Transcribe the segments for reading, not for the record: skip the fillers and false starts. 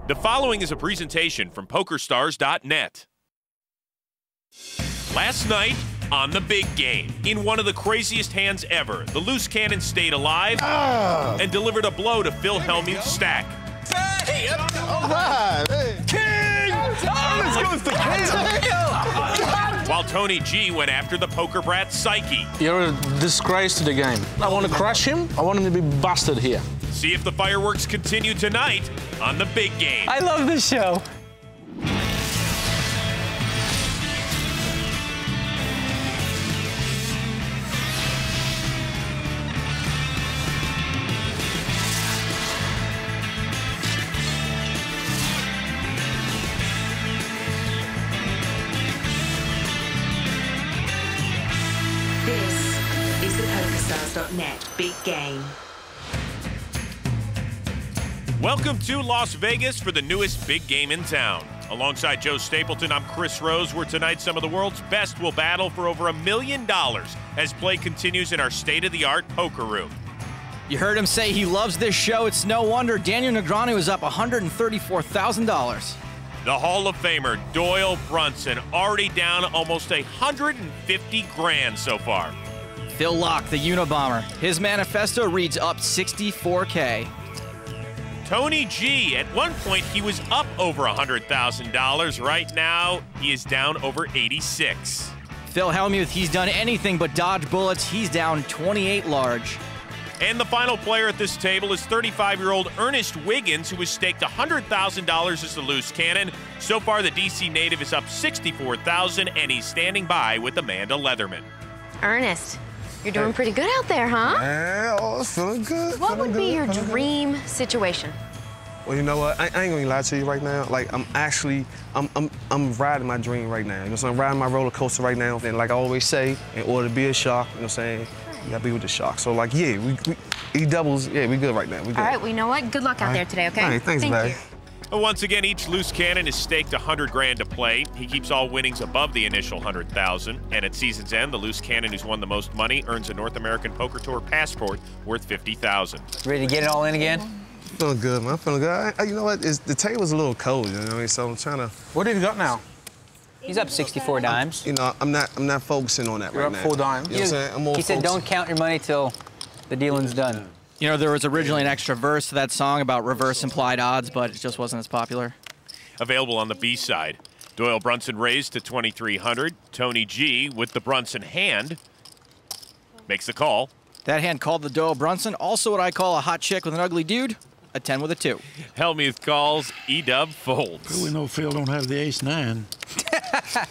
The following is a presentation from PokerStars.net. Last night on the big game, in one of the craziest hands ever, the loose cannon stayed alive and delivered a blow to Phil Hellmuth's stack. Hey, all right, hey. King! This goes to King! While Tony G went after the poker brat's psyche. You're a disgrace to the game. I want to crush him. I want him to be busted here. See if the fireworks continue tonight on the big game. I love this show. This is the PokerStars.net big game. Welcome to Las Vegas for the newest big game in town. Alongside Joe Stapleton, I'm Chris Rose, where tonight some of the world's best will battle for over $1 million as play continues in our state-of-the-art poker room. You heard him say he loves this show. It's no wonder Daniel Negreanu is up $134,000. The Hall of Famer, Doyle Brunson, already down almost 150 grand so far. Phil Laak, the Unabomber. His manifesto reads up $64K. Tony G, at one point he was up over $100,000. Right now, he is down over 86. Phil Hellmuth, he's done anything but dodge bullets. He's down 28 large. And the final player at this table is 35-year-old Ernest Wiggins, who has staked $100,000 as the loose cannon. So far, the DC native is up $64,000, and he's standing by with Amanda Leatherman. Ernest, you're doing pretty good out there, huh? Yeah, oh, it's feeling good. What would be your dream situation? Well, you know what? I ain't gonna lie to you right now. Like, I'm riding my dream right now. You know what I'm saying? I'm riding my roller coaster right now. And like I always say, in order to be a shark, you know what I'm saying? You gotta be with the shark. So like, yeah, we E-doubles, yeah, we good right now. We good. All right, well, you know what? Good luck out there today, okay? All right, thanks, Thank babe. you. Once again, each loose cannon is staked 100 grand to play. He keeps all winnings above the initial 100,000. And at season's end, the loose cannon who's won the most money earns a North American Poker Tour passport worth 50,000. Ready to get it all in again? Feeling good, man. Feeling good. You know what? The table's a little cold, you know what I mean? So I'm trying to. What have you got now? He's up 64 dimes. You know, I'm not focusing on that You're right up now. 4 dimes. You know what I'm saying? I'm more He said, focused. don't count your money till the dealing's done. You know, there was originally an extra verse to that song about reverse implied odds, but it just wasn't as popular. Available on the B side. Doyle Brunson raised to 2,300. Tony G with the Brunson hand makes the call. That hand called the Doyle Brunson, also what I call a hot chick with an ugly dude, a 10 with a 2. Hellmuth calls, E-dub folds. We know Phil don't have the ace-9.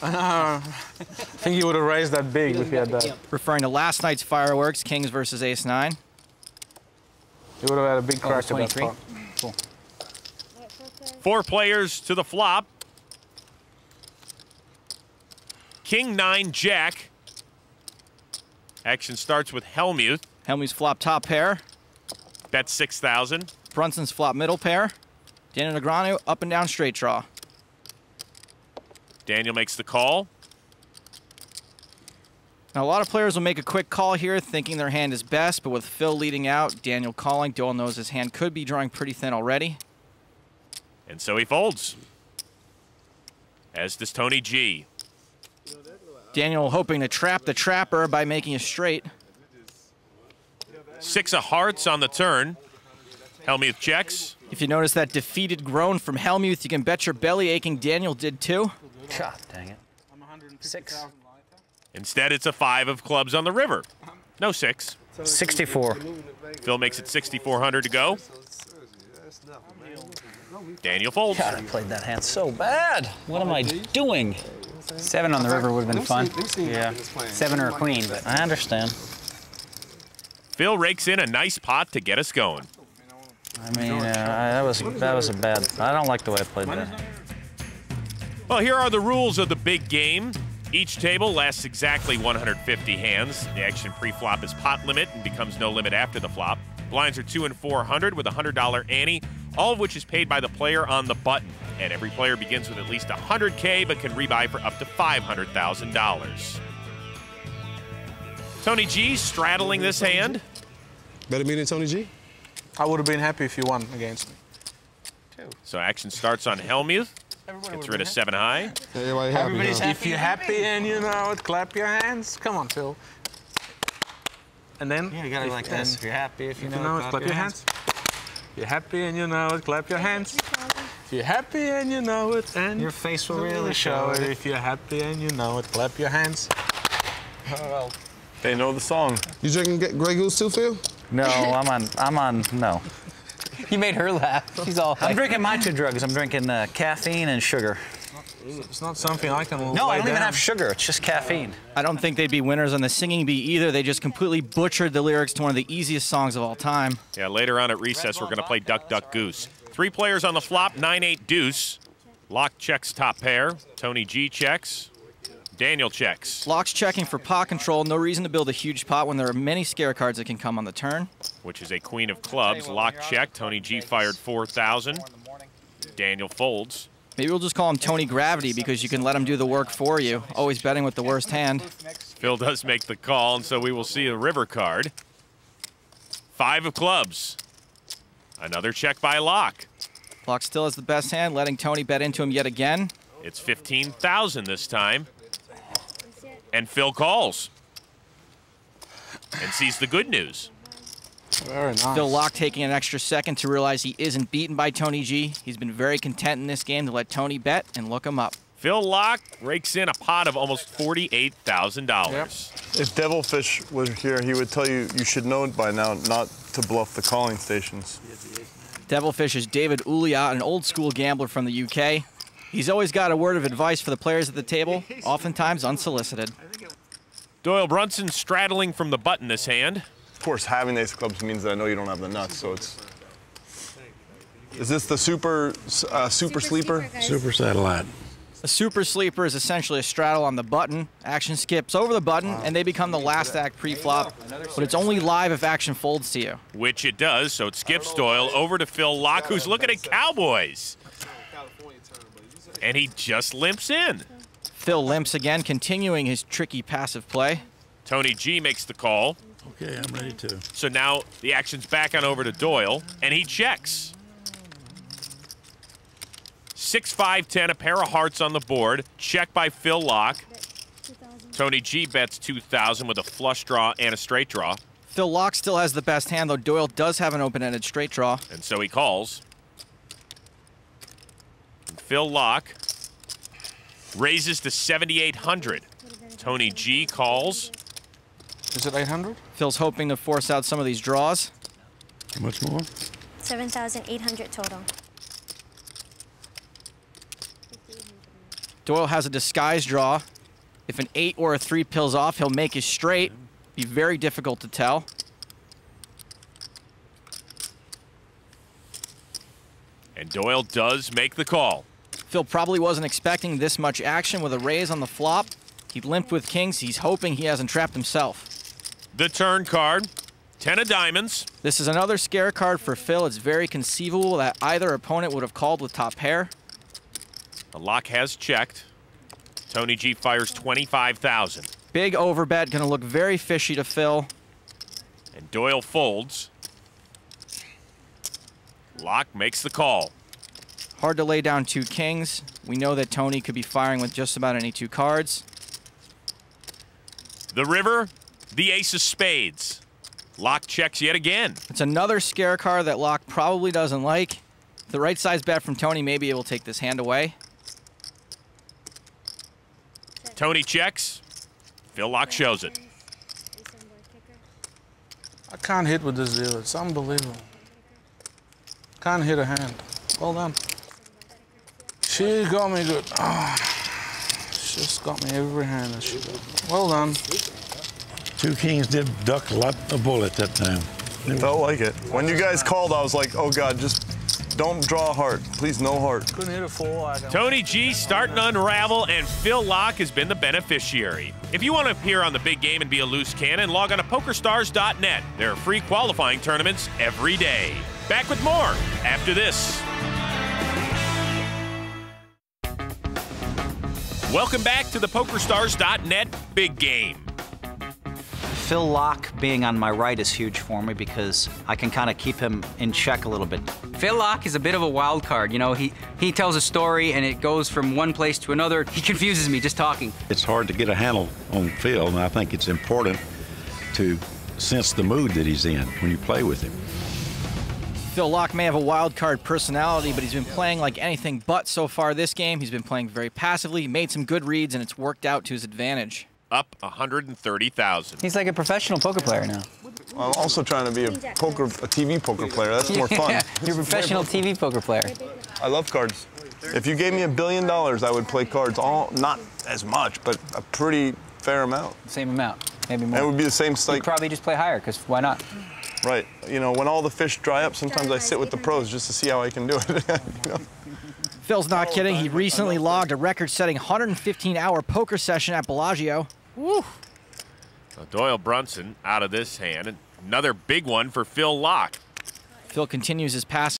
I think he would have raised that big if he had that. Referring to last night's fireworks, Kings versus Ace-9. He would have had a big crack at that 23. pot. Cool. 4 players to the flop. King 9 Jack. Action starts with Hellmuth. Hellmuth's flop top pair. Bet 6,000. Brunson's flop middle pair. Daniel Negreanu up and down straight draw. Daniel makes the call. Now, a lot of players will make a quick call here thinking their hand is best, but with Phil leading out, Daniel calling, Doyle knows his hand could be drawing pretty thin already. And so he folds. As does Tony G. Daniel hoping to trap the trapper by making a straight. 6 of hearts on the turn. Hellmuth checks. If you notice that defeated groan from Hellmuth, you can bet your belly aching Daniel did too. God dang it. 6. Instead, it's a 5 of clubs on the river. No 6. 64. Phil makes it 6,400 to go. Daniel folds. God, I played that hand so bad. What am I doing? 7 on the river would have been fun. Yeah. 7 or a queen, but I understand. Phil rakes in a nice pot to get us going. I mean, that was a bad. I don't like the way I played that. Well, here are the rules of the big game. Each table lasts exactly 150 hands. The action pre-flop is pot limit and becomes no limit after the flop. Blinds are 2 and 400 with a $100 ante, all of which is paid by the player on the button. And every player begins with at least $100K, but can rebuy for up to $500,000. Tony G straddling this hand. Better me than Tony G? I would have been happy if you won against me. So action starts on Hellmuth. Gets rid of 7 high. Everybody's happy. If you're happy and you know it, clap your hands. Come on, Phil. And then Yeah, you gotta like this. If you're happy, if you know it, clap your hands. If you're happy and you know it, clap your hands. If you're happy and you know it, and your face will really show it. If you're happy and you know it, clap your hands. Well, they know the song. You drinking Grey Goose too, Phil? No, I'm on, no. You made her laugh. She's all I'm drinking my 2 drugs. I'm drinking caffeine and sugar. It's not something I can No, I don't even have sugar. It's just caffeine. I don't think they'd be winners on the singing bee either. They just completely butchered the lyrics to one of the easiest songs of all time. Yeah, later on at recess, we're going to play Duck, Duck, Goose. 3 players on the flop, 9-8 deuce. Laak checks top pair. Tony G checks. Daniel checks. Laak's checking for pot control. No reason to build a huge pot when there are many scare cards that can come on the turn. Which is a queen of clubs. Laak checked. Tony G fired 4,000. Daniel folds. Maybe we'll just call him Tony Gravity because you can let him do the work for you. Always betting with the worst hand. Phil does make the call, and so we will see a river card. 5 of clubs. Another check by Laak. Laak still has the best hand, letting Tony bet into him yet again. It's 15,000 this time. And Phil calls. And sees the good news. Very nice. Phil Laak taking an extra second to realize he isn't beaten by Tony G. He's been very content in this game to let Tony bet and look him up. Phil Laak rakes in a pot of almost $48,000. Yep. If Devilfish was here, he would tell you should know by now not to bluff the calling stations. Devilfish is David Uliat, an old school gambler from the UK. He's always got a word of advice for the players at the table, oftentimes unsolicited. Doyle Brunson straddling from the button this hand. Of course, having the ace of clubs means that I know you don't have the nuts, so it's... Is this the super sleeper? Super satellite. A super sleeper is essentially a straddle on the button. Action skips over the button, and they become the last act pre-flop, but it's only live if action folds to you. Which it does, so it skips Doyle over to Phil Laak, who's looking at Cowboys. And he just limps in. Phil limps again, continuing his tricky passive play. Tony G makes the call. Okay, I'm ready to. So now the action's back on over to Doyle, and he checks. 6, 5, 10, a pair of hearts on the board. Check by Phil Laak. Tony G bets 2,000 with a flush draw and a straight draw. Phil Laak still has the best hand, though Doyle does have an open-ended straight draw. And so he calls. And Phil Laak raises to 7,800. Tony G calls. Is it 800? Phil's hoping to force out some of these draws. How much more? 7,800 total. Doyle has a disguise draw. If an 8 or a 3 pills off, he'll make his straight. Be very difficult to tell. And Doyle does make the call. Phil probably wasn't expecting this much action with a raise on the flop. He limped with kings. He's hoping he hasn't trapped himself. The turn card, 10 of diamonds. This is another scare card for Phil. It's very conceivable that either opponent would have called with top pair. The Laak has checked. Tony G fires 25,000. Big overbet, gonna look very fishy to Phil. And Doyle folds. Laak makes the call. Hard to lay down 2 kings. We know that Tony could be firing with just about any 2 cards. The river, the ace of spades. Laak checks yet again. It's another scare card that Laak probably doesn't like. The right size bet from Tony may be able to take this hand away. Tony checks. Phil Laak shows it. I can't hit with this deal. It's unbelievable. Can't hit a hand. Well done. She got me good. Oh, she just got me every hand that she got. Well done. 2 kings did duck a lot of bullet that time. Felt like it. When you guys called, I was like, oh God, just don't draw a heart. Please, no heart. Couldn't hit a 4. Tony G starting to unravel, and Phil Laak has been the beneficiary. If you want to appear on the big game and be a loose cannon, log on to PokerStars.net. There are free qualifying tournaments every day. Back with more after this. Welcome back to the PokerStars.net big game. Phil Laak being on my right is huge for me because I can kind of keep him in check a little bit. Phil Laak is a bit of a wild card. You know, he tells a story and it goes from one place to another. He confuses me just talking. It's hard to get a handle on Phil, and I think it's important to sense the mood that he's in when you play with him. Phil Laak may have a wild card personality, but he's been playing like anything but so far this game. He's been playing very passively. He made some good reads, and it's worked out to his advantage. Up 130,000. He's like a professional poker player now. I'm also trying to be a TV poker player. That's more fun. Yeah, you're a professional TV poker player. I love cards. If you gave me $1 billion, I would play cards. Not as much, but a pretty fair amount. Same amount, maybe more. And it would be the same stake. You'd probably just play higher, because why not? Right. You know, when all the fish dry up, sometimes I sit with the pros just to see how I can do it. You know? Phil's not kidding. He recently logged a record-setting 115-hour poker session at Bellagio. Woo! So Doyle Brunson out of this hand. And another big one for Phil Laak. Phil continues his pass